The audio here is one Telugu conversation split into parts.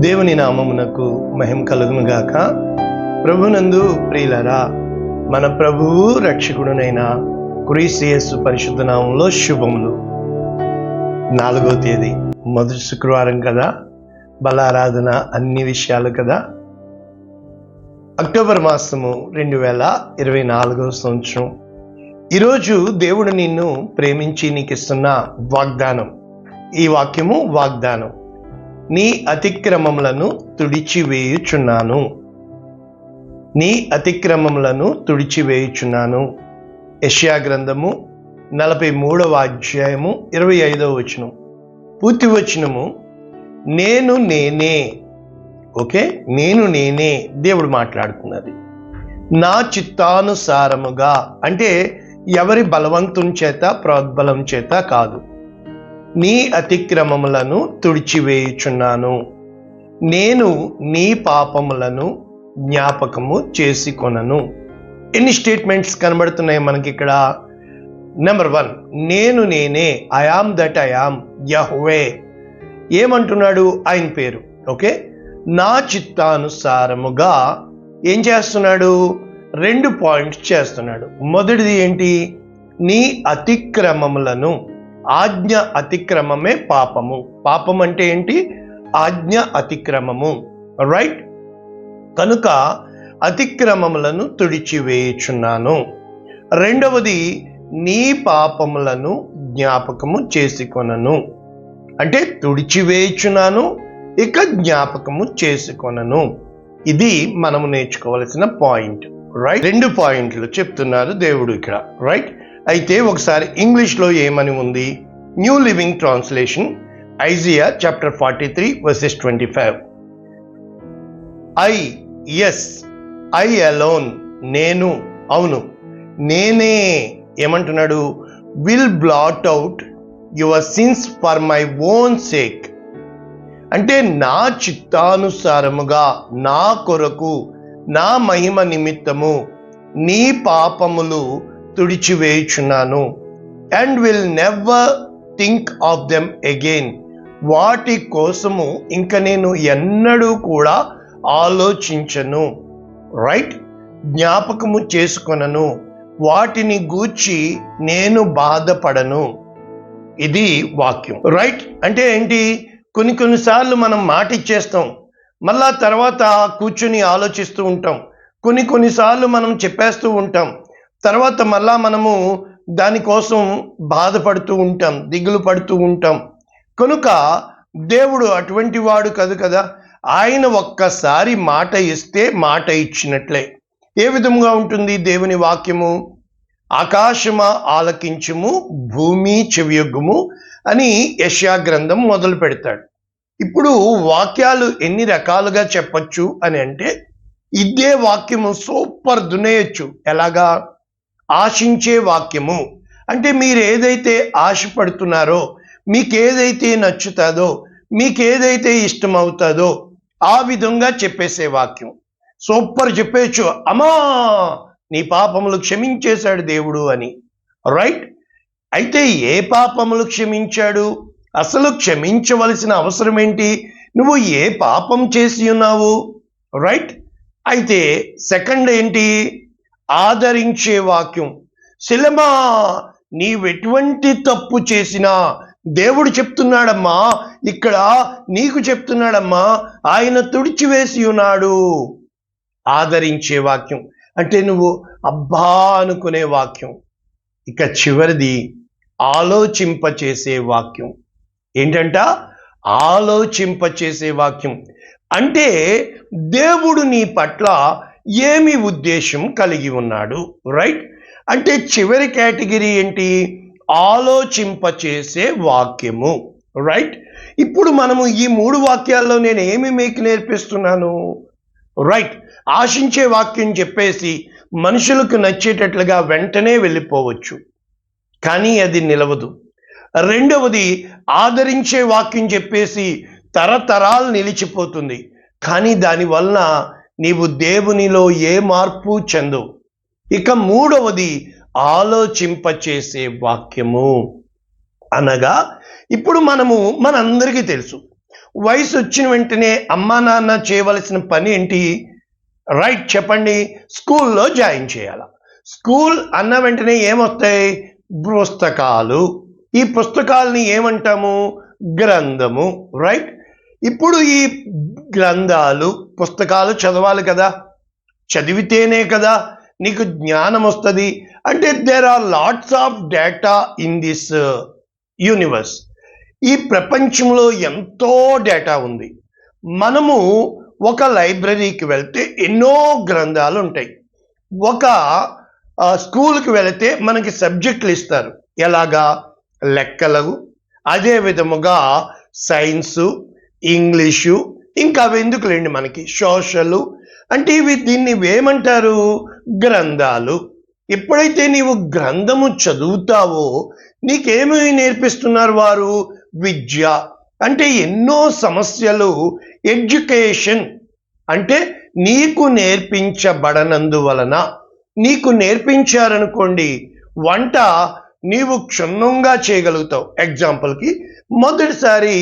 దేవుని నామమునకు మహిమ కలుగును గాక. ప్రభునందు ప్రియులారా, మన ప్రభువు రక్షకుడునైన క్రీస్తు యేసు పరిశుద్ధ నామములో శుభములు. 4వ తేదీ మొదటి శుక్రవారం కదా, బలారాధన అన్ని విషయాలు కదా. అక్టోబర్ మాసము 2024వ సంవత్సరం. ఈరోజు దేవుడు నిన్ను ప్రేమించి నీకు ఇస్తున్న వాగ్దానం. ఈ వాక్యము వాగ్దానం. నీ అతిక్రమములను తుడిచివేయుచున్నాను. నీ అతిక్రమములను తుడిచివేయుచున్నాను. యెషయా గ్రంథము 43వ అధ్యాయము 25వ వచనం. పూర్తి వచనము నేను నేనే. ఓకే, నేను నేనే దేవుడు మాట్లాడుతున్నది. నా చిత్తానుసారముగా అంటే ఎవరి బలవంతం చేత ప్రోద్బలం చేత కాదు. నీ అతిక్రమములను తుడిచివేయుచున్నాను. నేను నీ పాపములను జ్ఞాపకము చేసుకొనను. ఎన్ని స్టేట్మెంట్స్ కనబడుతున్నాయి మనకి ఇక్కడ? నెంబర్ 1, నేను నేనే, I am that I am, Jehovah. ఏమంటున్నాడు? ఆయన పేరు. ఓకే, నా చిత్తానుసారముగా ఏం చేస్తున్నాడు? 2 పాయింట్స్ చేస్తున్నాడు. మొదటిది ఏంటి? నీ అతిక్రమములను. ఆజ్ఞ అతిక్రమమే పాపము. పాపం అంటే ఏంటి? ఆజ్ఞ అతిక్రమము. రైట్? కనుక అతిక్రమములను తుడిచివేయుచున్నాను. రెండవది, నీ పాపములను జ్ఞాపకము చేసుకొనను. అంటే తుడిచివేయుచున్నాను, ఇక జ్ఞాపకము చేసుకొనను. ఇది మనము నేర్చుకోవలసిన పాయింట్. రైట్? 2 పాయింట్లు చెప్తున్నారు దేవుడు ఇక్కడ. రైట్? అయితే ఒకసారి ఇంగ్లీష్లో ఏమని ఉంది? New living translation, Isaiah chapter 43 versus 25. I alone, నేను, అవును నేనే. ఏమంటున్నాడు? Will blot out your sins for my own sake. అంటే నా చిత్తానుసారముగా, నా కొరకు, నా మహిమ నిమిత్తము నీ పాపములు తుడిచివేయుచున్నాను. And will never think of them again. వాటి కోసము ఇంక నేను ఎన్నడూ కూడా ఆలోచించను. రైట్? జ్ఞాపకము చేసుకొనను. వాటిని గూర్చి నేను బాధపడను. ఇది వాక్యం. రైట్? అంటే ఏంటి? కొన్నిసార్లు మనం మాట ఇచ్చేస్తాం, మళ్ళా తర్వాత కూర్చుని ఆలోచిస్తూ ఉంటాం. కొన్నిసార్లు మనం చెప్పేస్తూ ఉంటాం, తర్వాత మళ్ళా మనము దానికోసం బాధపడుతూ ఉంటాం, దిగులు పడుతూ ఉంటాం. కనుక దేవుడు అటువంటి వాడు కాదు కదా. ఆయన ఒక్కసారి మాట ఇస్తే మాట ఇచ్చినట్లే. ఏ విధంగా ఉంటుంది దేవుని వాక్యము? ఆకాశమా ఆలకించుము, భూమి చెవియొగ్గుము అని యెషయా గ్రంథం మొదలు పెడతాడు. ఇప్పుడు వాక్యాలు ఎన్ని రకాలుగా చెప్పచ్చు అని అంటే, ఇదే వాక్యము సూపర్ దునేయచ్చు. ఎలాగా? ఆశించే వాక్యము. అంటే మీరు ఏదైతే ఆశపడుతున్నారో, మీకు ఏదైతే నచ్చుతుందో, మీకు ఏదైతే ఇష్టమవుతుందో ఆ విధంగా చెప్పేసే వాక్యం. సూపర్ చెప్పేయచ్చు, అమ్మా నీ పాపములు క్షమించేశాడు దేవుడు అని. రైట్? అయితే ఏ పాపములు క్షమించాడు? అసలు క్షమించవలసిన అవసరం ఏంటి? నువ్వు ఏ పాపం చేసి ఉన్నావు? రైట్? అయితే సెకండ్ ఏంటి? ఆదరించే వాక్యం. శిలమా, నీవెటువంటి తప్పు చేసినా దేవుడు చెప్తున్నాడమ్మా, ఇక్కడ నీకు చెప్తున్నాడమ్మా, ఆయన తుడిచివేసి ఉన్నాడు. ఆదరించే వాక్యం అంటే నువ్వు అబ్బా అనుకునే వాక్యం. ఇక చివరిది ఆలోచింపచేసే వాక్యం. ఏంటంట? ఆలోచింపచేసే వాక్యం. అంటే దేవుడు నీ పట్ల ఏమి ఉద్దేశం కలిగి ఉన్నాడు? రైట్? అంటే చివరి కేటగిరీ ఏంటి? ఆలోచింపచేసే వాక్యము. రైట్? ఇప్పుడు మనము ఈ 3 వాక్యాల్లో నేను ఏమి మీకు నేర్పిస్తున్నాను? రైట్? ఆశించే వాక్యం చెప్పేసి మనుషులకు నచ్చేటట్లుగా వెంటనే వెళ్ళిపోవచ్చు, కానీ అది నిలవదు. రెండవది, ఆదరించే వాక్యం చెప్పేసి తరతరాలు నిలిచిపోతుంది, కానీ దానివల్ల నీవు దేవునిలో ఏ మార్పు చెందవు. ఇక మూడవది, ఆలోచింపచేసే వాక్యము. అనగా ఇప్పుడు మనందరికీ తెలుసు, వయసు వచ్చిన వెంటనే అమ్మా నాన్న చేయవలసిన పని ఏంటి? రైట్, చెప్పండి. స్కూల్లో జాయిన్ చేయాల. స్కూల్ అన్న వెంటనే ఏమొస్తాయి? పుస్తకాలు. ఈ పుస్తకాలని ఏమంటాము? గ్రంథము. రైట్. ఇప్పుడు ఈ గ్రంథాలు, పుస్తకాలు చదవాలి కదా, చదివితేనే కదా నీకు జ్ఞానం వస్తుంది. అంటే there are lots of data in this universe. ఈ ప్రపంచంలో ఎంతో డేటా ఉంది. మనము ఒక లైబ్రరీకి వెళ్తే ఎన్నో గ్రంథాలు ఉంటాయి. ఒక స్కూల్కి వెళితే మనకి సబ్జెక్టులు ఇస్తారు. ఎలాగా? లెక్కలు, అదే విధముగా సైన్సు, ఇంగ్లీషు, ఇంకా అవి ఎందుకులేండి మనకి సోషల్. అంటే దీన్ని ఏమంటారు? గ్రంథాలు. ఎప్పుడైతే నీవు గ్రంథము చదువుతావో నీకేమి నేర్పిస్తున్నారు వారు? విద్య. అంటే ఎన్నో సమస్యలు ఎడ్యుకేషన్ అంటే నీకు నేర్పించబడనందువలన, నీకు నేర్పించారనుకోండి వంట నీవు క్షుణ్ణంగా చేయగలుగుతావు. ఎగ్జాంపుల్కి మొదటిసారి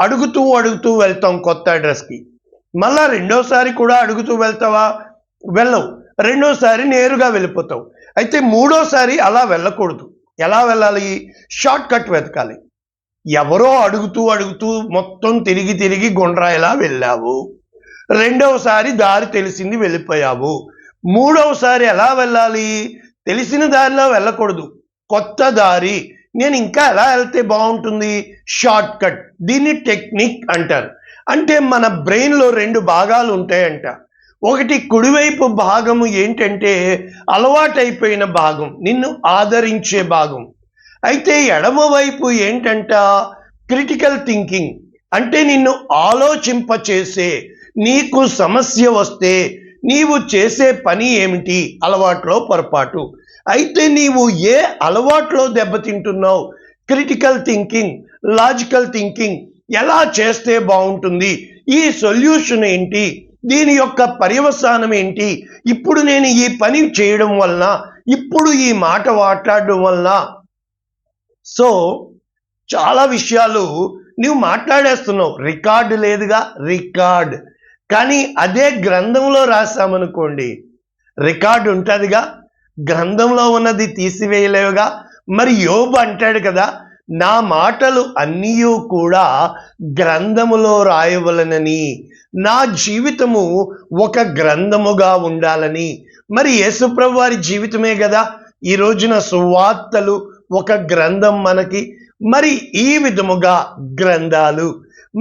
అడుగుతూ వెళ్తాం కొత్త అడ్రస్కి. మళ్ళా రెండోసారి కూడా అడుగుతూ వెళ్తావా? వెళ్ళవు. రెండోసారి నేరుగా వెళ్ళిపోతావు. అయితే మూడోసారి అలా వెళ్ళకూడదు. ఎలా వెళ్ళాలి? షార్ట్ కట్ వెతకాలి. ఎవరో అడుగుతూ మొత్తం తిరిగి గుండ్రాయిలా వెళ్ళావు. రెండవసారి దారి తెలిసింది, వెళ్ళిపోయావు. మూడవసారి ఎలా వెళ్ళాలి? తెలిసిన దారిలో వెళ్ళకూడదు, కొత్త దారి. నేను ఇంకా ఎలా వెళ్తే బాగుంటుంది? Short cut. దీన్ని టెక్నిక్ అంటారు. అంటే మన బ్రెయిన్లో రెండు భాగాలు ఉంటాయంట. ఒకటి కుడివైపు భాగము ఏంటంటే అలవాటైపోయిన భాగం, నిన్ను ఆదరించే భాగం. అయితే ఎడమ వైపు ఏంటంట? Critical thinking. అంటే నిన్ను ఆలోచింపచేసే, నీకు సమస్య వస్తే నీవు చేసే పని ఏమిటి? అలవాట్లో పొరపాటు. అయితే నీవు ఏ అలవాట్లో దెబ్బతింటున్నావు? Critical thinking, logical thinking. ఎలా చేస్తే బాగుంటుంది? ఈ సొల్యూషన్ ఏంటి? దీని యొక్క పర్యవసానం ఏంటి? ఇప్పుడు నేను ఈ పని చేయడం వలన, ఇప్పుడు ఈ మాట మాట్లాడడం వలన, సో చాలా విషయాలు నువ్వు మాట్లాడేస్తున్నావు. రికార్డు లేదుగా, రికార్డ్. కానీ అదే గ్రంథంలో రాసామనుకోండి రికార్డు ఉంటుందిగా. గ్రంథంలో ఉన్నది తీసివేయలేవుగా. మరి యోబు అంటాడు కదా, నా మాటలు అన్నీ కూడా గ్రంథములో రాయవలనని, నా జీవితము ఒక గ్రంథముగా ఉండాలని. మరి యేసుప్రభు వారి జీవితమే కదా ఈ రోజున సువార్తలు ఒక గ్రంథం మనకి. మరి ఈ విధముగా గ్రంథాలు.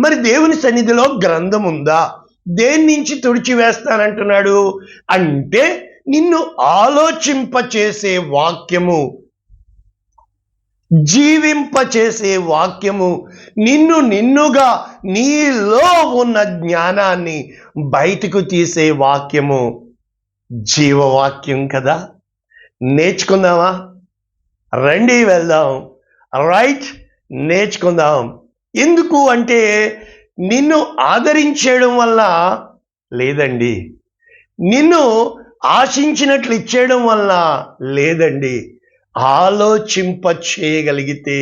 మరి దేవుని సన్నిధిలో గ్రంథం ఉందా? దేని నుంచి తుడిచివేస్తానంటున్నాడు అంటే నిన్ను ఆలోచింపచేసే వాక్యము, జీవింపచేసే వాక్యము, నిన్నుగా నీలో ఉన్న జ్ఞానాన్ని బయటకు తీసే వాక్యము జీవవాక్యం కదా. నేర్చుకుందామా? రండి వెళ్దాం. రైట్, నేర్చుకుందాం. ఎందుకు అంటే నిన్ను ఆదరించేయడం వల్ల లేదండి, నిన్ను ఆశించినట్లు ఇచ్చేయడం వల్ల లేదండి, ఆలోచింప చేయగలిగితే.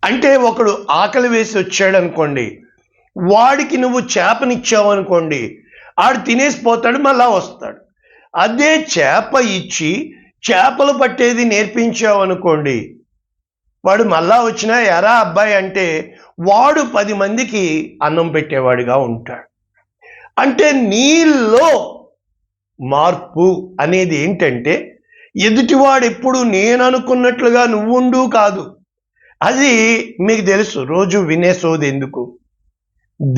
అంటే ఒకడు ఆకలి వేసి వచ్చాడు అనుకోండి, వాడికి నువ్వు చేపనిచ్చావు అనుకోండి, ఆడు తినేసిపోతాడు, మళ్ళా వస్తాడు. అదే చేప ఇచ్చి చేపలు పట్టేది నేర్పించావు అనుకోండి, వాడు మళ్ళా వచ్చినా ఎరా అబ్బాయి అంటే వాడు 10 మందికి అన్నం పెట్టేవాడిగా ఉంటాడు. అంటే నీలో మార్పు అనేది ఏంటంటే ఎదుటివాడు ఎప్పుడు నేను అనుకున్నట్లుగా నువ్వుండు కాదు. అది మీకు తెలుసు, రోజు వినే సోది ఎందుకు?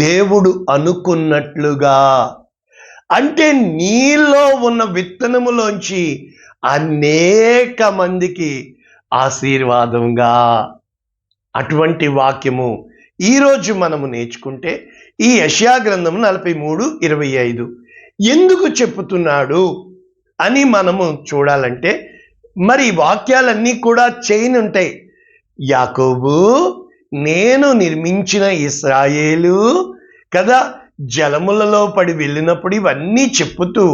దేవుడు అనుకున్నట్లుగా. అంటే నీలో ఉన్న విత్తనములోంచి అనేక మందికి ఆశీర్వాదంగా. అటువంటి వాక్యము ఈరోజు మనము నేర్చుకుంటే ఈ యెషయా గ్రంథము 43:25 ఎందుకు చెప్పుతున్నాడు అని మనము చూడాలంటే, మరి వాక్యాలన్నీ కూడా చైన్ ఉంటాయి. యాకోబు, నేను నిర్మించిన ఇశ్రాయేలు కదా, జలములలో పడి వెళ్ళినప్పుడు ఇవన్నీ చెప్పుతూ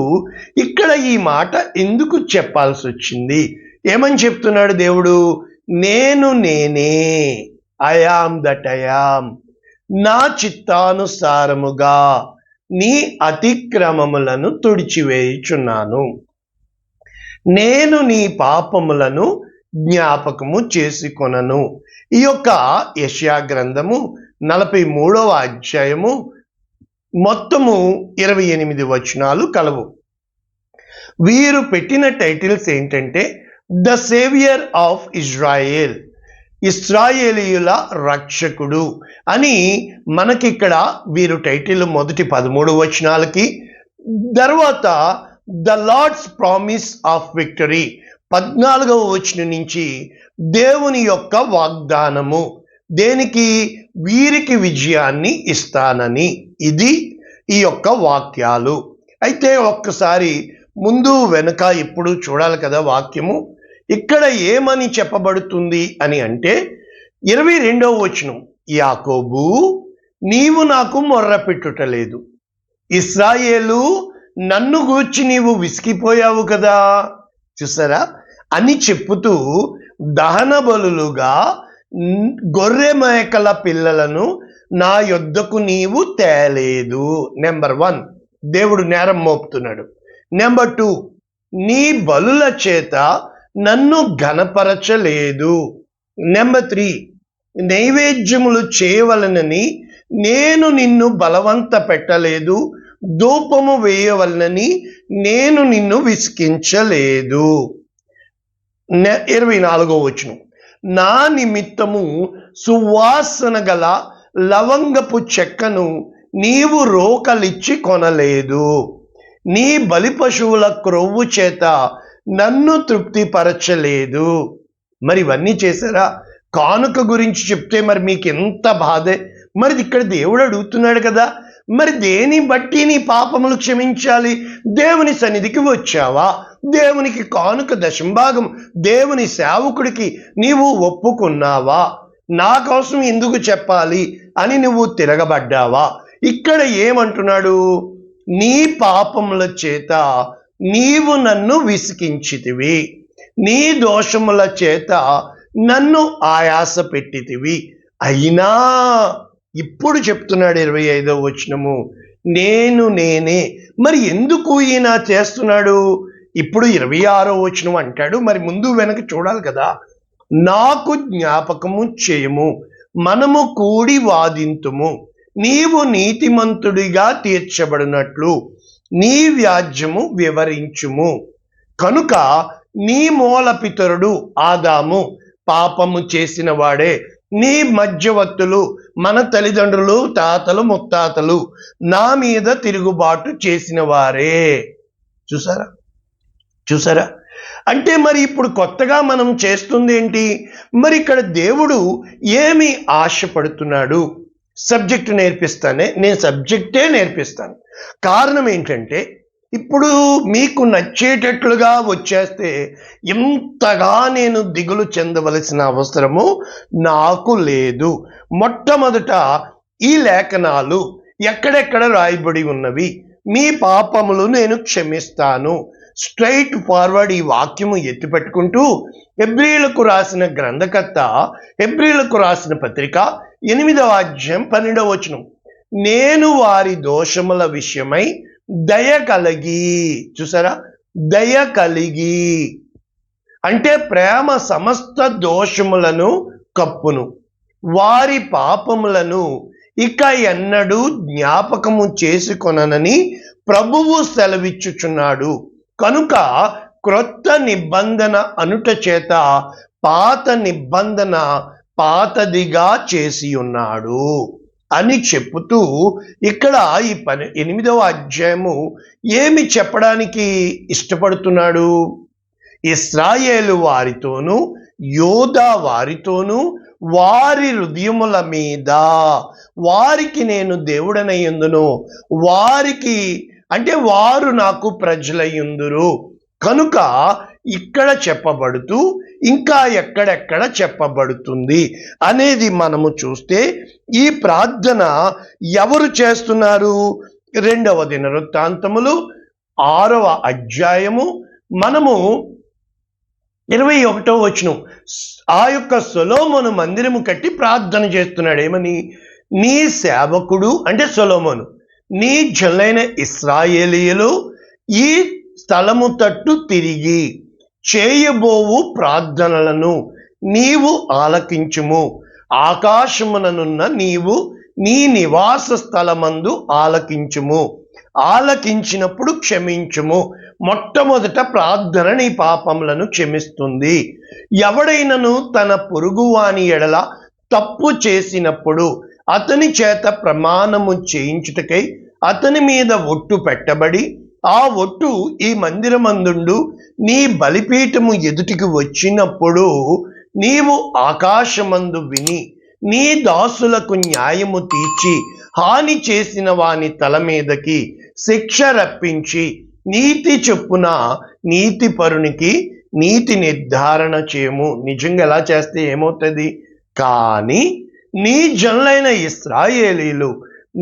ఇక్కడ ఈ మాట ఎందుకు చెప్పాల్సి వచ్చింది? ఏమని చెప్తున్నాడు దేవుడు? నేను నేనే, I am that I yam. నా చిత్తానుసారముగా నీ అతిక్రమములను తుడిచివేయుచున్నాను. నేను నీ పాపములను జ్ఞాపకము చేసుకొనను. ఈ యొక్క యెషయా గ్రంథము 43వ అధ్యాయము మొత్తము 28 వచనాలు కలవు. వీరు పెట్టిన టైటిల్స్ ఏంటంటే ద సేవియర్ ఆఫ్ ఇజ్రాయేల్, ఇశ్రాయేలీయుల రక్షకుడు అని మనకిక్కడ వీరు టైటిల్ మొదటి 13 వచనాలకి, తర్వాత the Lord's promise of victory 14వ వచనం నుంచి దేవుని యొక్క వాగ్దానము, దేనికి? వీరికి విజయాన్ని ఇస్తానని. ఇది ఈ యొక్క వాక్యాలు. అయితే ఒక్కసారి ముందు వెనుక ఎప్పుడు చూడాలి కదా వాక్యము. ఇక్కడ ఏమని చెప్పబడుతుంది అని అంటే 22వ వచనం, యాకోబు నీవు నాకు మొర్ర పెట్టుటలేదు, ఇశ్రాయేలు నన్ను గూర్చి నీవు విసిగిపోయావు కదా, చూసారా అని చెప్పుతూ దహన బలులుగా గొర్రె మేకల పిల్లలను నా యొద్దకు నీవు తేలేదు. నెంబర్ 1, దేవుడు నేరం మోపుతున్నాడు. నెంబర్ 2, నీ బలుల చేత నన్ను ఘనపరచలేదు. నెంబర్ 3, నైవేద్యములు చేయవలనని నేను నిన్ను బలవంత పెట్టలేదు, ధూపము వేయవలనని నేను నిన్ను విసికించలేదు. 24వ వచనం, నా నిమిత్తము సువాసన గల లవంగపు చెక్కను నీవు రోకలిచ్చి కొనలేదు, నీ బలి పశువుల క్రొవ్వు చేత నన్ను తృప్తిపరచలేదు. మరి ఇవన్నీ చేశారా? కానుక గురించి చెప్తే మరి మీకు ఎంత బాధే. మరి ఇక్కడ దేవుడు అడుగుతున్నాడు కదా, మరి దేని బట్టి నీ పాపములు క్షమించాలి? దేవుని సన్నిధికి వచ్చావా? దేవునికి కానుక దశంభాగం దేవుని సేవకుడికి నీవు ఒప్పుకున్నావా? నా కోసం ఎందుకు చెప్పాలి అని నువ్వు తిరగబడ్డావా? ఇక్కడ ఏమంటున్నాడు? నీ పాపముల చేత నీవు నన్ను విసికించితివి, నీ దోషముల చేత నన్ను ఆయాస పెట్టితివి. అయినా ఇప్పుడు చెప్తున్నాడు 25వ వచనము, నేనే. మరి ఎందుకు ఈయన చేస్తున్నాడు? ఇప్పుడు 26వ వచనం అంటాడు. మరి ముందు వెనక చూడాలి కదా. నాకు జ్ఞాపకము చేయము, మనము కూడి వాదింతుము, నీవు నీతిమంతుడిగా తీర్చబడినట్లు నీ వ్యాజ్యము వివరించుము. కనుక నీ మూలపితరుడు ఆదాము పాపము చేసిన వాడే, నీ మధ్యవర్తులు మన తల్లిదండ్రులు తాతలు ముత్తాతలు నా మీద తిరుగుబాటు చేసిన వారే. చూసారా అంటే మరి ఇప్పుడు కొత్తగా మనం చేస్తుంది ఏంటి? మరి ఇక్కడ దేవుడు ఏమి ఆశపడుతున్నాడు? సబ్జెక్టు నేర్పిస్తానే, నేను సబ్జెక్టే నేర్పిస్తాను. కారణం ఏంటంటే ఇప్పుడు మీకు నచ్చేటట్లుగా వచ్చేస్తే ఎంతగా నేను దిగులు చెందవలసిన అవసరము నాకు లేదు. మొట్టమొదట ఈ లేఖనాలు ఎక్కడెక్కడ రాయబడి ఉన్నవి? మీ పాపములు నేను క్షమిస్తాను. స్ట్రైట్ ఫార్వర్డ్ ఈ వాక్యము ఎత్తిపెట్టుకుంటూ హెబ్రీయులకు రాసిన గ్రంథకర్త హెబ్రీయులకు రాసిన పత్రిక 8వ అధ్యాయం 12వ వచనం, నేను వారి దోషముల విషయమై దయ కలిగి, చూసారా, దయ కలిగి అంటే ప్రేమ సమస్త దోషములను కప్పును, వారి పాపములను ఇక ఎన్నడూ జ్ఞాపకము చేసుకొననని ప్రభువు సెలవిచ్చుచున్నాడు. కనుక క్రొత్త నిబంధన అనుట చేత పాత నిబంధన పాతదిగా చేసి ఉన్నాడు అని చెప్పుతూ ఇక్కడ ఈ 8వ అధ్యాయము ఏమి చెప్పడానికి ఇష్టపడుతున్నాడు? ఇశ్రాయేలు వారితోనూ యోధా వారితోనూ వారి హృదయముల మీద వారికి నేను దేవుడనయ్యుందును, వారికి అంటే వారు నాకు ప్రజలయ్యుందురు. కనుక ఇక్కడ చెప్పబడుతూ ఇంకా ఎక్కడెక్కడ చెప్పబడుతుంది అనేది మనము చూస్తే ఈ ప్రార్థన ఎవరు చేస్తున్నారు? 2వ దినవృత్తాంతములు 6వ అధ్యాయము మనము 21వ వచనం, ఆ యొక్క సొలొమోను మందిరము కట్టి ప్రార్థన చేస్తున్నాడు. ఏమని? నీ సేవకుడు అంటే సొలొమోను, నీ జనులైన ఇశ్రాయేలీయులు ఈ స్థలము తట్టు తిరిగి చేయబోవు ప్రార్థనలను నీవు ఆలకించుము. ఆకాశముననున్న నీవు నీ నివాస స్థలమందు ఆలకించుము. ఆలకించినప్పుడు క్షమించుము. మొట్టమొదట ప్రార్థన నీ పాపములను క్షమిస్తుంది. ఎవడైనను తన పొరుగువాని ఎడల తప్పు చేసినప్పుడు అతని చేత ప్రమాణము చేయించుటకై అతని మీద ఒట్టు పెట్టబడి ఆ ఒట్టు ఈ మందిరమందుండు నీ బలిపీఠము ఎదుటికి వచ్చినప్పుడు నీవు ఆకాశమందు విని నీ దాసులకు న్యాయము తీర్చి హాని చేసిన వాని తల మీదకి శిక్ష రప్పించి నీతి చొప్పున నీతి పరునికి నీతి నిర్ధారణ చేయము. నిజంగా ఎలా చేస్తే ఏమవుతుంది? కానీ నీ జనులైన ఇశ్రాయేలీలు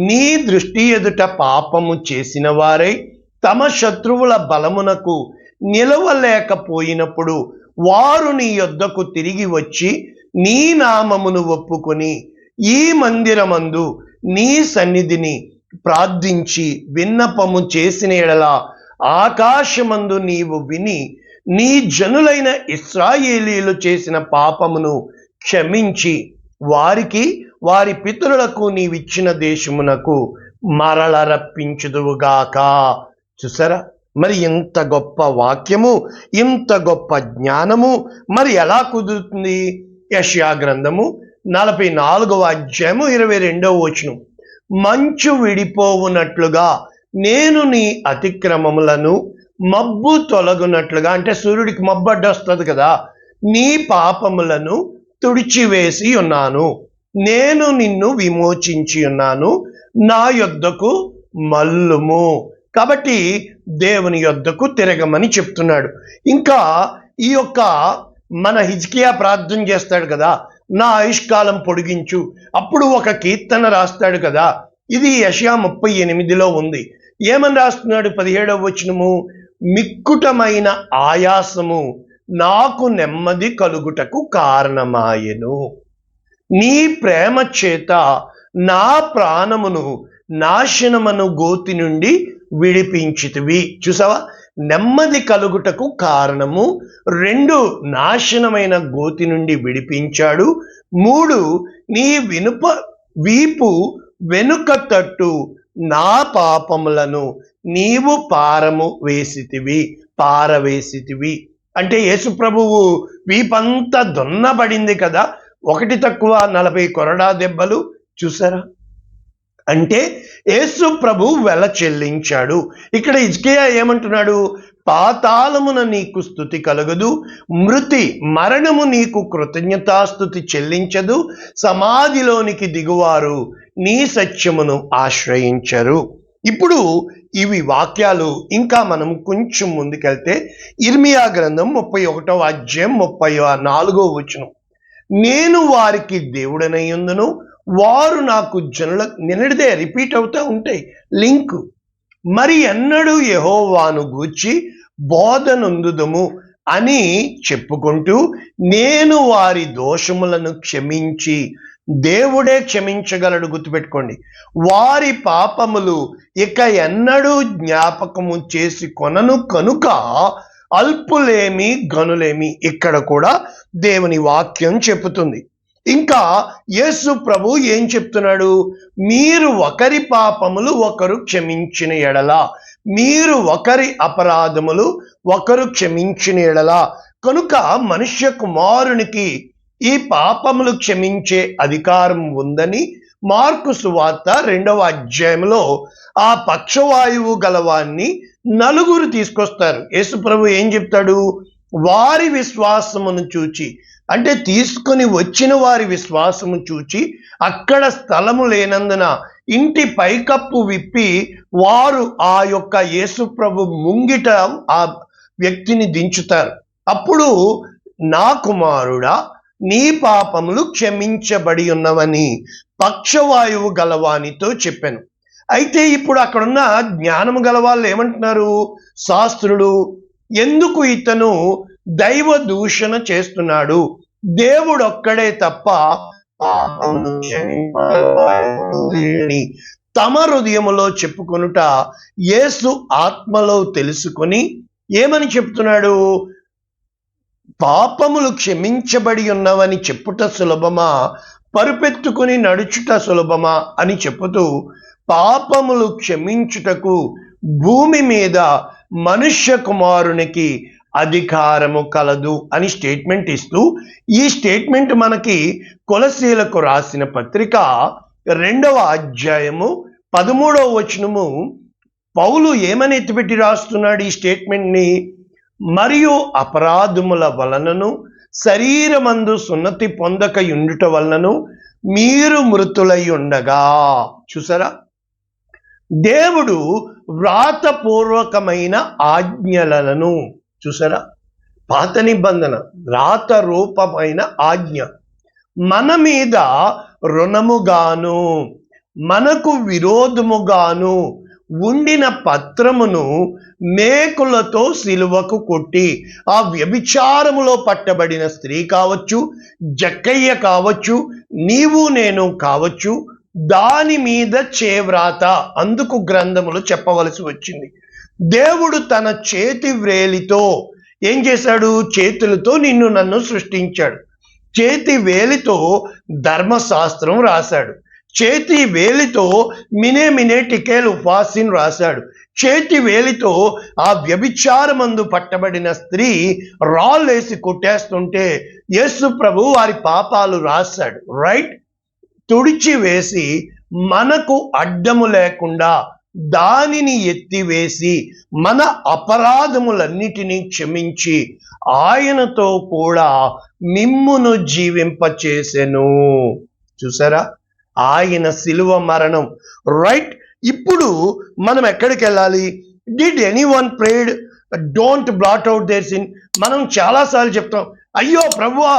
నీ దృష్టి ఎదుట పాపము చేసిన వారై తమ శత్రువుల బలమునకు నిలవలేకపోయినప్పుడు వారు నీ యొద్దకు తిరిగి వచ్చి నీ నామమును ఒప్పుకొని ఈ మందిరమందు నీ సన్నిధిని ప్రార్థించి విన్నపము చేసిన ఎడల ఆకాశమందు నీవు విని నీ జనులైన ఇశ్రాయేలీయులు చేసిన పాపమును క్షమించి వారికి వారి పితరులకు నీవిచ్చిన దేశమునకు మరల రప్పించుదువుగాక. చూసారా, మరి ఇంత గొప్ప వాక్యము, ఇంత గొప్ప జ్ఞానము మరి ఎలా కుదురుతుంది? యెషయా గ్రంథము 44వ అధ్యాయము 22వ వచనం, మంచు విడిపోవునట్లుగా నేను నీ అతిక్రమములను మబ్బు తొలగునట్లుగా, అంటే సూర్యుడికి మబ్బు అడ్డొస్తుంది కదా, నీ పాపములను తుడిచివేసి ఉన్నాను. నేను నిన్ను విమోచించి ఉన్నాను. నా యొద్దకు మల్లుము. కాబట్టి దేవుని యొద్దకు తిరగమని చెప్తున్నాడు. ఇంకా ఈ యొక్క మన హిజ్కియా ప్రార్థన చేస్తాడు కదా, నా ఆయుష్కాలం పొడిగించు. అప్పుడు ఒక కీర్తన రాస్తాడు కదా, ఇది యెషయా 38లో ఉంది. ఏమని రాస్తున్నాడు? 17వ వచనము, మిక్కుటమైన ఆయాసము నాకు నెమ్మది కలుగుటకు కారణమాయెను. నీ ప్రేమ చేత నా ప్రాణమును నాశనమను గోతి నుండి విడిపించితివి. చూసావా, నెమ్మది కలుగుటకు కారణము 2, నాశనమైన గోతి నుండి విడిపించాడు. 3, నీ వీపు వెనుక తట్టు నా పాపములను నీవు పారవేసితివి. అంటే యేసు ప్రభువు వీపంతా దున్నబడింది కదా, 1 తక్కువ 40 కొరడా దెబ్బలు. చూసారా, అంటే యేసు ప్రభు వెల చెల్లించాడు. ఇక్కడ హిజ్కియా ఏమంటున్నాడు? పాతాళమున నీకు స్తుతి కలగదు, మరణము నీకు కృతజ్ఞతాస్తుతి చెల్లించదు, సమాధిలోనికి దిగువారు నీ సత్యమును ఆశ్రయించరు. ఇప్పుడు ఇవి వాక్యాలు ఇంకా మనం కొంచెం ముందుకెళ్తే ఇర్మియా గ్రంథం 31వ అధ్యాయం 34వ వచనం, నేను వారికి దేవుడనయ్యుందును, వారు నాకు జనుల. నిన్నటిదే రిపీట్ అవుతూ ఉంటాయి లింక్. మరి ఎన్నడూ యెహోవాను గూర్చి బోధనొందుదుము అని చెప్పుకుంటూ నేను వారి దోషములను క్షమించి, దేవుడే క్షమించగలడు, గుర్తుపెట్టుకోండి, వారి పాపములు ఇక ఎన్నడూ జ్ఞాపకము చేసి కొనను కనుక అల్పులేమి గనులేమి. ఇక్కడ కూడా దేవుని వాక్యం చెప్పుతుంది. ఇంకా యేసు ప్రభు ఏం చెప్తున్నాడు? మీరు ఒకరి పాపములు ఒకరు క్షమించిన ఎడల, మీరు ఒకరి అపరాధములు ఒకరు క్షమించిన ఎడల, కనుక మనుష్య కుమారునికి ఈ పాపములు క్షమించే అధికారం ఉందని మార్కు సువార్త 2వ అధ్యాయంలో ఆ పక్షవాయువు గలవాన్ని 4 తీసుకొస్తారు. యేసు ప్రభు ఏం చెప్తాడు? వారి విశ్వాసమును చూచి, అంటే తీసుకొని వచ్చిన వారి విశ్వాసము చూచి అక్కడ స్థలము లేనందున ఇంటి పైకప్పు విప్పి వారు ఆ యొక్క యేసు ప్రభు ముంగిట ఆ వ్యక్తిని దించుతారు. అప్పుడు నా కుమారుడా, నీ పాపములు క్షమించబడి ఉన్నవని పక్షవాయువు గలవానితో చెప్పాను. అయితే ఇప్పుడు అక్కడున్న జ్ఞానము గలవాళ్ళు ఏమంటున్నారు? శాస్త్రులు, ఎందుకు ఇతను దైవ దూషణ చేస్తున్నాడు? దేవుడొక్కడే తప్ప పాపమును క్షమింపని తమ హృదయములో చెప్పుకొనుట యేసు ఆత్మలో తెలుసుకొని ఏమని చెప్తున్నాడు? పాపములు క్షమించబడి ఉన్నవని చెప్పుట సులభమా, పరుపెత్తుకుని నడుచుట సులభమా అని చెప్పుతూ పాపములు క్షమించుటకు భూమి మీద మనుష్య కుమారునికి అధికారము కలదు అని స్టేట్మెంట్ ఇస్తూ, ఈ స్టేట్మెంట్ మనకి కొలసీలకు రాసిన పత్రిక 2వ అధ్యాయము 13వ వచనము పౌలు ఏమని ఎత్తిపెట్టి రాస్తున్నాడు ఈ స్టేట్మెంట్ని? మరియు అపరాధముల వలనను శరీరమందు సున్నతి పొందక ఉండుట వలనను మీరు మృతులై ఉండగా. చూసారా, దేవుడు వ్రాతపూర్వకమైన ఆజ్ఞలను, చూసారా, పాత నిబంధన వ్రాత రూపమైన ఆజ్ఞ మన మీద రుణముగాను మనకు విరోధముగాను ఉండిన పత్రమును మేకులతో సిలువకు కొట్టి, ఆ వ్యభిచారములో పట్టబడిన స్త్రీ కావచ్చు, జక్కయ్య కావచ్చు, నీవు నేను కావచ్చు, దాని మీద చేవ్రాత, అందుకు గ్రంథములు చెప్పవలసి వచ్చింది. దేవుడు తన చేతి వ్రేలితో ఏం చేశాడు? చేతులతో నిన్ను నన్ను సృష్టించాడు. చేతి వేలితో ధర్మశాస్త్రం రాశాడు. చేతి వేలితో మినే టికేల్ ఉపాసిన్ రాశాడు. చేతి వేలితో ఆ వ్యభిచారమందు పట్టబడిన స్త్రీ రాళ్ళేసి కొట్టేస్తుంటే యేసు ప్రభు వారి పాపాలు రాశాడు. రైట్, తుడిచి వేసి మనకు అడ్డము లేకుండా దానిని ఎత్తివేసి మన అపరాధములన్నిటినీ క్షమించి ఆయనతో కూడా మిమ్మును జీవింపచేసెను. చూసారా, ఆయన శిలువ మరణం. రైట్, ఇప్పుడు మనం ఎక్కడికి వెళ్ళాలి? Did anyone prayed don't blot out their sin? మనం చాలాసార్లు చెప్తాం, అయ్యో ప్రభువా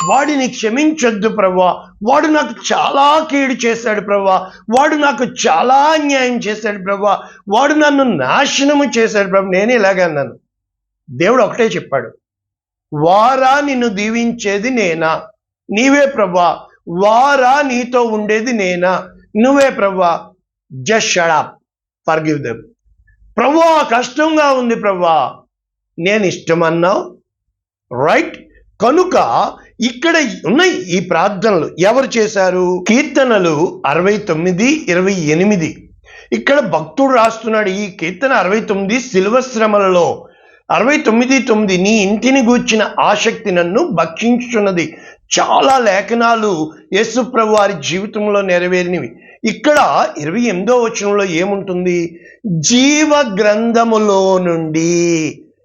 వాడిని క్షమించొద్దు ప్రభువా, వాడు నాకు చాలా కీడు చేశాడు ప్రభువా, వాడు నాకు చాలా అన్యాయం చేశాడు ప్రభువా, వాడు నన్ను నాశనము చేశాడు ప్రభు. నేనే ఇలాగన్నాను. దేవుడు ఒకటే చెప్పాడు, వారా నిన్ను దీవించేది నేనా? నీవే ప్రభువా. వారా నీతో ఉండేది నేనా? నువ్వే ప్రభువా. Just shut up, forgive them. ప్రభువా కష్టంగా ఉంది ప్రభువా, నేను ఇష్టమన్నావు. రైట్, కనుక ఇక్కడ ఉన్నాయి ఈ ప్రార్థనలు ఎవరు చేశారు? కీర్తనలు 69:28. ఇక్కడ భక్తుడు రాస్తున్నాడు ఈ కీర్తన 69 శిలువ శ్రమలలో. 69:9 నీ ఇంటిని గూర్చిన ఆసక్తి నన్ను భక్షించుచున్నది. చాలా లేఖనాలు యేసు ప్రభు వారి జీవితంలో నెరవేరినవి. ఇక్కడ 28వ వచనంలో ఏముంటుంది? జీవ గ్రంథములో నుండి,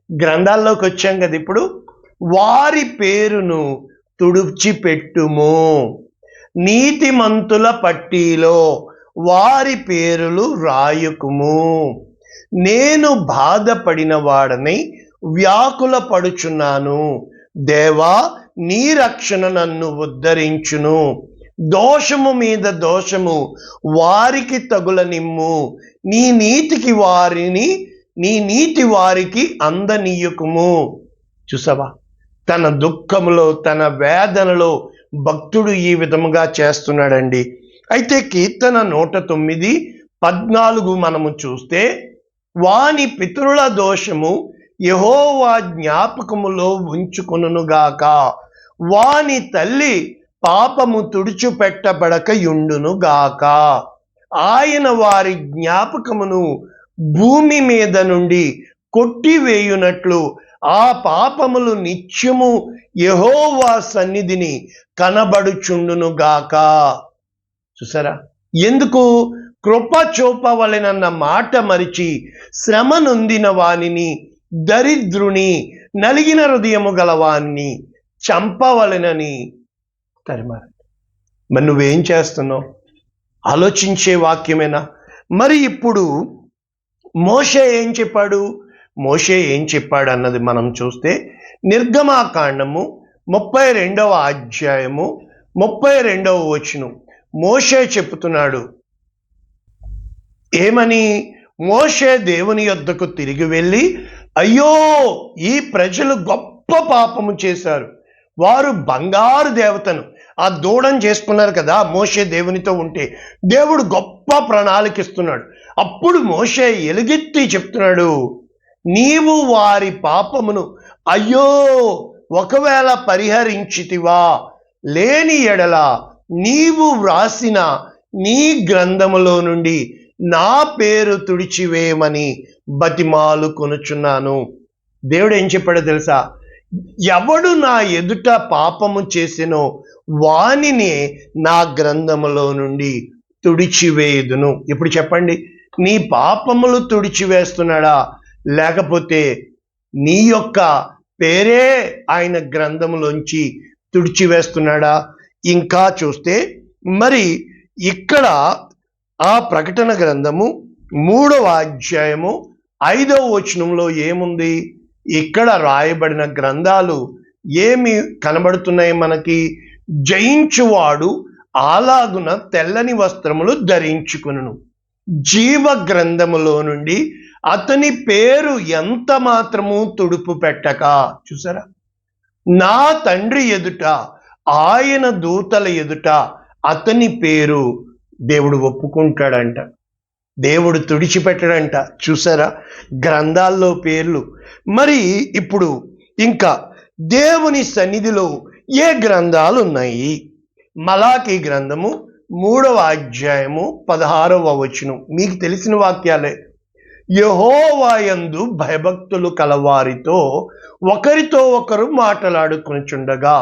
గ్రంథాల్లోకి వచ్చాం కదా ఇప్పుడు, వారి పేరును తుడిచిపెట్టుము, నీతిమంతుల పట్టీలో వారి పేరులు రాయుకుము. నేను బాధపడిన వాడని వ్యాకుల పడుచున్నాను. దేవా నీ రక్షణ నన్ను ఉద్ధరించును. దోషము మీద దోషము వారికి తగులనిమ్ము. నీ నీతి వారికి అందనీయకుము. చూసావా, తన దుఃఖములో తన వేదనలో భక్తుడు ఈ విధముగా చేస్తున్నాడండి. అయితే కీర్తన 109:14 మనము చూస్తే, వాని పితరుల దోషము యెహోవా జ్ఞాపకములో ఉంచుకొనుగాక, వాని తల్లి పాపము తుడిచిపెట్టబడకయుండునుగాక. ఆయన వారి జ్ఞాపకమును భూమి మీద నుండి కొట్టివేయునట్లు ఆ పాపములు నిత్యము యెహోవా సన్నిధిని కనబడుచుండునుగాక. చూసారా, ఎందుకు? కృప చూపవలెనన్న మాట మరిచి శ్రమ నొందిన వానిని, దరిద్రుని, నలిగిన హృదయము గలవాన్ని చంపవలెనని తరిమారు. మరి నువ్వేం చేస్తున్నావు? ఆలోచించే వాక్యమేనా? మరి ఇప్పుడు మోషే ఏం చెప్పాడు? మోషే ఏం చెప్పాడు అన్నది మనం చూస్తే, నిర్గమాకాండము 32వ అధ్యాయము 32వ వచనం మోషే చెప్తున్నాడు. ఏమని? మోషే దేవుని యొద్దకు తిరిగి వెళ్ళి, అయ్యో ఈ ప్రజలు గొప్ప పాపము చేశారు. వారు బంగారు దేవతను ఆ దూడని చేసుకున్నారు కదా మోషే దేవునితో ఉంటే. దేవుడు గొప్ప ప్రణాళిక ఇస్తున్నాడు. అప్పుడు మోషే ఎలుగెత్తి చెప్తున్నాడు, నీవు వారి పాపమును అయ్యో ఒకవేళ పరిహరించితివా, లేని ఎడల నీవు వ్రాసిన నీ గ్రంథములో నుండి నా పేరు తుడిచివేయమని బతిమాలు కొనుచున్నాను. దేవుడు ఏం చెప్పాడో తెలుసా? ఎవడు నా ఎదుట పాపము చేసెనో వానిని నా గ్రంథములో నుండి తుడిచివేయుదును. ఇప్పుడు చెప్పండి, నీ పాపములు తుడిచివేస్తున్నాడా, లేకపోతే నీ యొక్క పేరే ఆయన గ్రంథములోంచి తుడిచివేస్తున్నాడా? ఇంకా చూస్తే మరి ఇక్కడ ఆ ప్రకటన గ్రంథము 3వ అధ్యాయము 5వ వచనంలో ఏముంది? ఇక్కడ రాయబడిన గ్రంథాలు ఏమి కనబడుతున్నాయి మనకి? జయించువాడు అలాగున తెల్లని వస్త్రములు ధరించుకును, జీవ గ్రంథములో నుండి అతని పేరు ఎంత మాత్రము తుడుపు పెట్టక. చూసారా? నా తండ్రి ఎదుట ఆయన దూతల ఎదుట అతని పేరు దేవుడు ఒప్పుకుంటాడంట, దేవుడు తుడిచిపెట్టడంట. చూసారా గ్రంథాల్లో పేర్లు? మరి ఇప్పుడు ఇంకా దేవుని సన్నిధిలో ఏ గ్రంథాలు ఉన్నాయి? మలాకీ గ్రంథము 3వ అధ్యాయము 16వ వచనం మీకు తెలిసిన వాక్యాలే. యెహోవా యందు భయభక్తులు కలవారితో ఒకరితో ఒకరు మాట్లాడుకొనుచుండగా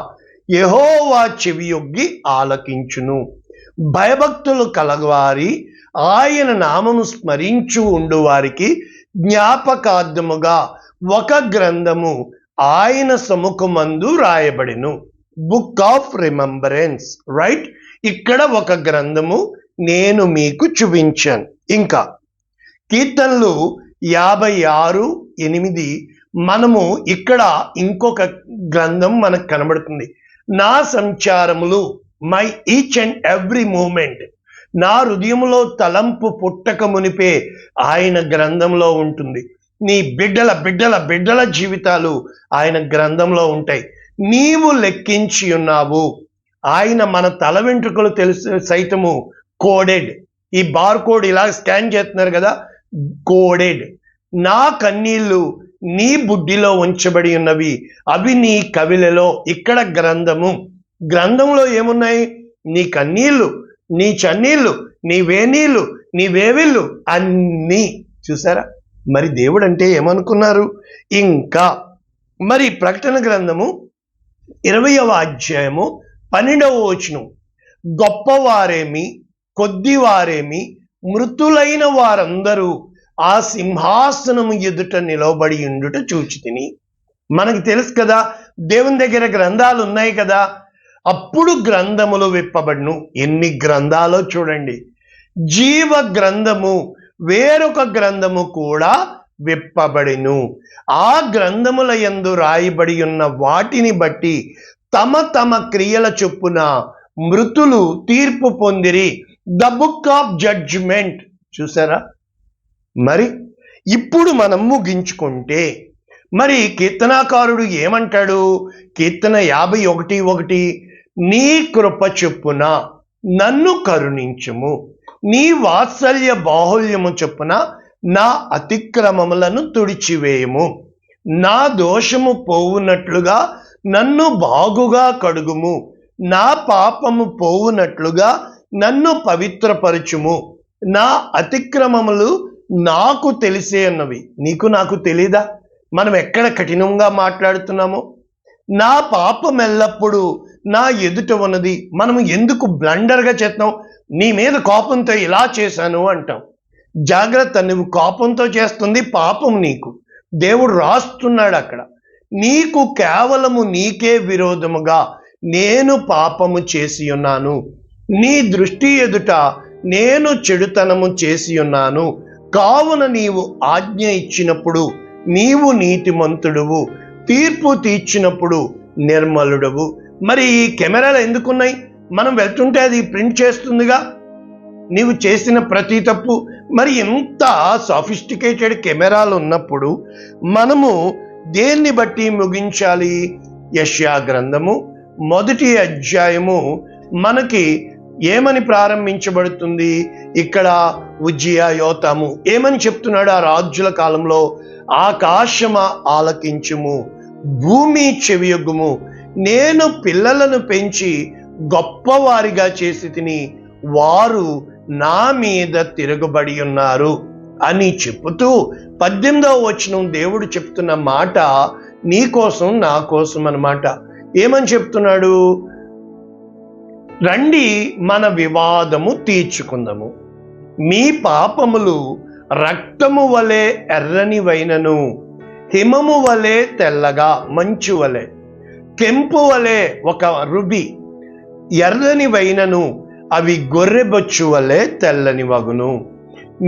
యెహోవా చెవియొగ్గి ఆలకించును. భయభక్తులు కలవారి ఆయన నామము స్మరించు ఉండు వారికి జ్ఞాపకార్థముగా ఒక గ్రంథము ఆయన సముఖమందు రాయబడెను. Book of remembrance, right? ఇక్కడ ఒక గ్రంథము నేను మీకు చూపించాను. ఇంకా కీర్తనలు 56:8 మనము ఇక్కడ ఇంకొక గ్రంథం మనకు కనబడుతుంది. నా సంచారములు, my each and every moment, నా హృదయంలో తలంపు పుట్టక మునిపే ఆయన గ్రంథంలో ఉంటుంది. నీ బిడ్డల బిడ్డల బిడ్డల జీవితాలు ఆయన గ్రంథంలో ఉంటాయి. నీవు లెక్కించి ఉన్నావు. ఆయన మన తల వెంట్రుకలు తెలుసు సైతము కోడెడ్. ఈ బార్ కోడ్ ఇలా స్కాన్ చేస్తున్నారు కదా, కోడెడ్. నా కన్నీళ్లు నీ బుడ్డిలో ఉంచబడి ఉన్నవి, అవి నీ కవిలలో. ఇక్కడ గ్రంథంలో ఏమున్నాయి? నీ కన్నీళ్లు, నీ చన్నీళ్లు, నీ వేనీళ్లు, నీ వేవిళ్ళు అన్నీ. చూసారా? మరి దేవుడు అంటే ఏమనుకున్నారు? ఇంకా మరి ప్రకటన గ్రంథము 20వ అధ్యాయము 12వ వచనం, గొప్పవారేమి కొద్దివారేమి మృతులైన వారందరూ ఆ సింహాసనము ఎదుట నిలవబడి ఉండుట చూచితిని. మనకి తెలుసు కదా, దేవుని దగ్గర గ్రంథాలు ఉన్నాయి కదా. అప్పుడు గ్రంథములు విప్పబడును. ఎన్ని గ్రంథాలో చూడండి. జీవ గ్రంథము, వేరొక గ్రంథము కూడా విప్పబడిను. ఆ గ్రంథముల యందు రాయబడి ఉన్న వాటిని బట్టి తమ తమ క్రియల చొప్పున మృతులు తీర్పు పొందిరి. The book of judgement. చూసారా? మరి ఇప్పుడు మనం ముగించుకుంటే మరి కీర్తనాకారుడు ఏమంటాడు? కీర్తన 51:1, నీ కృప చొప్పున నన్ను కరుణించుము, నీ వాత్సల్య బాహుల్యము చొప్పున నా అతిక్రమములను తుడిచివేయము, నా దోషము పోవునట్లుగా నన్ను బాగుగా కడుగుము, నా పాపము పోవునట్లుగా నన్ను పవిత్రపరచుము. నా అతిక్రమములు నాకు తెలిసే అన్నవి, నీకు నాకు తెలీదా? మనం ఎక్కడ కఠినంగా మాట్లాడుతున్నామో. నా పాపం ఎల్లప్పుడూ నా ఎదుట ఉన్నది. మనం ఎందుకు బ్లండర్గా చేస్తాం? నీ మీద కోపంతో ఇలా చేశాను అంటాం. జాగ్రత్త, నువ్వు కోపంతో చేస్తుంది పాపం. నీకు దేవుడు రాస్తున్నాడు అక్కడ, నీకు కేవలము నీకే విరోధముగా నేను పాపము చేసి ఉన్నాను, నీ దృష్టి ఎదుట నేను చెడుతనము చేసి ఉన్నాను, కావున నీవు ఆజ్ఞ ఇచ్చినప్పుడు నీవు నీతిమంతుడువు, తీర్పు తీర్చినప్పుడు నిర్మలుడవు. మరి ఈ కెమెరాలు ఎందుకున్నాయి? మనం వెళ్తుంటే అది ప్రింట్ చేస్తుందిగా నీవు చేసిన ప్రతి తప్పు. మరి ఎంత సాఫిస్టికేటెడ్ కెమెరాలు ఉన్నప్పుడు మనము దేన్ని బట్టి ముగించాలి? యెషయా గ్రంథము మొదటి అధ్యాయము మనకి ఏమని ప్రారంభించబడుతుంది? ఇక్కడ ఉజ్జియా యోతాము ఏమని చెప్తున్నాడు? ఆ రాజుల కాలంలో, ఆకాశమా ఆలకించుము, భూమి చెవియొగ్గుము, నేను పిల్లలను పెంచి గొప్పవారిగా చేసి తిని వారు నా మీద తిరగబడి ఉన్నారు అని చెప్తూ 18వ వచనం దేవుడు చెప్తున్న మాట నీ కోసం నా కోసం అన్నమాట. ఏమని చెప్తున్నాడు? రండి మన వివాదము తీర్చుకుందాము, మీ పాపములు రక్తము వలె ఎర్రనివైనను, హిమము వలె తెల్లగా, మంచు వలె, కెంపు వలె ఒక రుబి ఎర్రనివైనను, అవి గొర్రెబొచ్చు వలె తెల్లని వగును.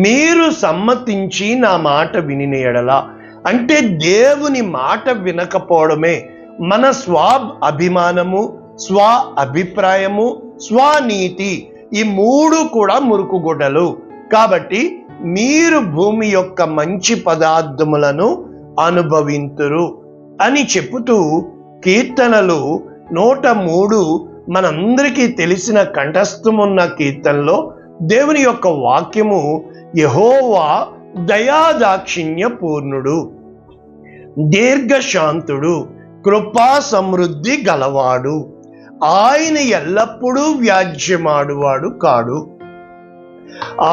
మీరు సమ్మతించి నా మాట వినిన ఎడల, అంటే దేవుని మాట వినకపోవడమే మన అభిమానము, స్వ అభిప్రాయము, స్వనీతి, ఈ మూడు కూడా మురుకుగొడ్డలు. కాబట్టి మీరు భూమి యొక్క మంచి పదార్థములను అనుభవింతురు అని చెబుతూ కీర్తనలు 103 మనందరికీ తెలిసిన కంఠస్థమున్న కీర్తనలో దేవుని యొక్క వాక్యము, యెహోవా దయాదాక్షిణ్య పూర్ణుడు, దీర్ఘశాంతుడు, కృపా సమృద్ధి గలవాడు, ఆయన ఎల్లప్పుడూ వ్యాజ్యమాడువాడు కాడు,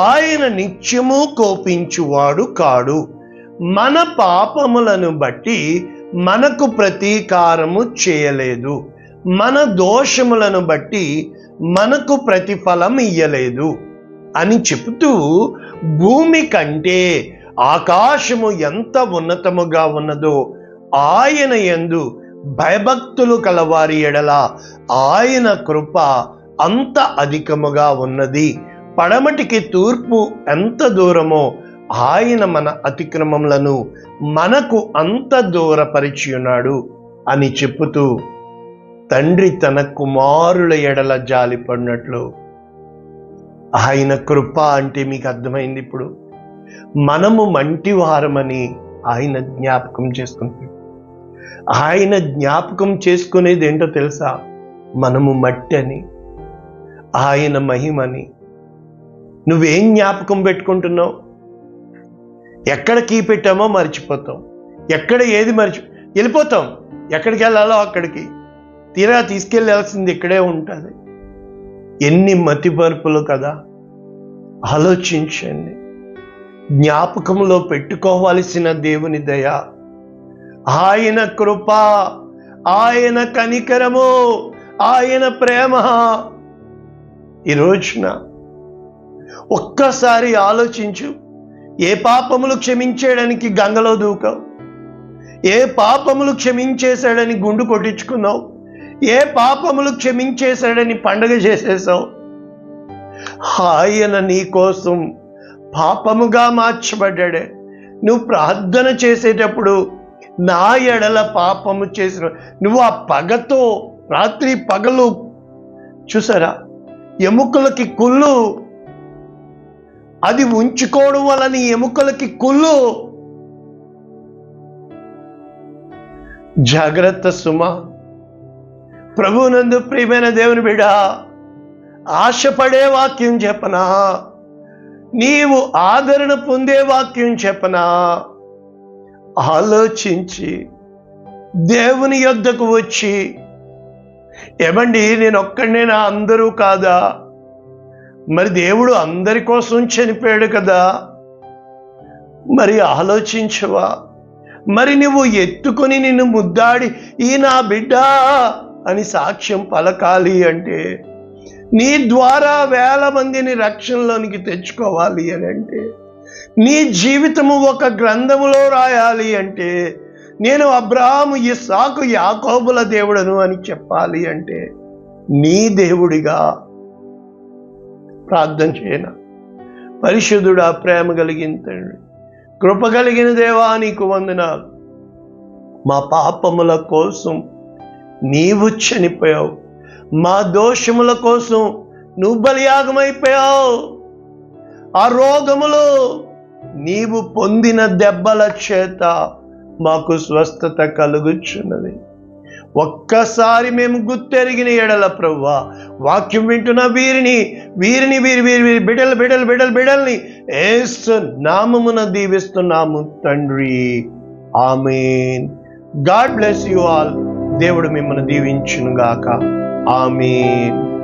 ఆయన నిత్యము కోపించువాడు కాడు, మన పాపములను బట్టి మనకు ప్రతీకారము చేయలేదు, మన దోషములను బట్టి మనకు ప్రతిఫలం ఇయ్యలేదు అని చెబుతూ, భూమి కంటే ఆకాశము ఎంత ఉన్నతముగా ఉన్నదో ఆయన యందు భయభక్తులు కలవారి ఎడల ఆయన కృప అంత అధికముగా ఉన్నది, పడమటికి తూర్పు ఎంత దూరమో ఆయన మన అతిక్రమములను మనకు అంత దూరపరిచి ఉన్నాడు అని చెప్పుతూ, తండ్రి తన కుమారుల ఎడల జాలిపడినట్లు ఆయన కృప అంటే మీకు అర్థమైంది. ఇప్పుడు మనము మంటివారమని ఆయన జ్ఞాపకం చేసుకుంటాడు. ఆయన జ్ఞాపకం చేసుకునేది ఏంటో తెలుసా? మనము మట్టి అని, ఆయన మహిమని. నువ్వేం జ్ఞాపకం పెట్టుకుంటున్నావు? ఎక్కడ కీ పెట్టామో మర్చిపోతాం, ఎక్కడ ఏది వెళ్ళిపోతాం, ఎక్కడికి వెళ్ళాలో అక్కడికి, తీరా తీసుకెళ్ళాల్సింది ఇక్కడే ఉంటుంది. ఎన్ని మతిమరుపులు కదా! ఆలోచించండి. జ్ఞాపకంలో పెట్టుకోవాల్సిన దేవుని దయ, ఆయన కృప, ఆయన కనికరము, ఆయన ప్రేమ. ఈ రోజున ఒక్కసారి ఆలోచించు, ఏ పాపములు క్షమించేయడానికి గంగలో దూకావు, ఏ పాపములు క్షమించేశాడని గుండు కొట్టించుకున్నావు, ఏ పాపములు క్షమించేశాడని పండగ చేసేసావు. ఆయన నీ కోసం పాపముగా మార్చబడ్డాడే. నువ్వు ప్రార్థన చేసేటప్పుడు నా ఎడల పాపము చేసిన, నువ్వు ఆ పగతో రాత్రి పగలు చూసారా, ఎముకలకి కుళ్ళు, అది ఉంచుకోవడం వలన ఎముకలకి కుళ్ళు. జాగ్రత్త సుమా. ప్రభువునందు ప్రియమైన దేవుని బిడ్డ, ఆశపడే వాక్యం చెప్పనా? నీవు ఆదరణ పొందే వాక్యం చెప్పనా? ఆలోచించి దేవుని యొద్దకు వచ్చి, ఏమండి నేను ఒక్కడినేనా, అందరూ కాదా? మరి దేవుడు అందరి కోసం చనిపోయాడు కదా, మరి ఆలోచించవా? మరి నువ్వు ఎత్తుకొని నిన్ను ముద్దాడి ఈ నా బిడ్డ అని సాక్ష్యం పలకాలి అంటే, నీ ద్వారా 1000 మందిని రక్షణలోనికి తెచ్చుకోవాలి అని అంటే, నీ జీవితము ఒక గ్రంథములో రాయాలి అంటే, నేను అబ్రాహాము, ఇస్సాకు, యాకోబుల దేవుడను అని చెప్పాలి అంటే, నీ దేవుడిగా ప్రార్థన చేయనా? పరిశుద్ధుడా, ప్రేమ కలిగిన తండ్రి, కృప కలిగిన దేవా, నీకు వందనాలు. మా పాపముల కోసం నీవు చనిపోయావు, మా దోషముల కోసం నువ్వు బలియాగమైపోయావు. ఆ రోగములు నీవు పొందిన దెబ్బల చేత మాకు స్వస్థత కలుగుచున్నది. ఒక్కసారి మేము గుర్తెరిగిన ఎడల ప్రభువా, వాక్యం వింటున్న వీరి బిడల్ని యేసు నామమున దీవిస్తున్నాము తండ్రి. ఆమేన్. God bless you all. దేవుడు మిమ్మల్ని దీవించును గాక. ఆమేన్.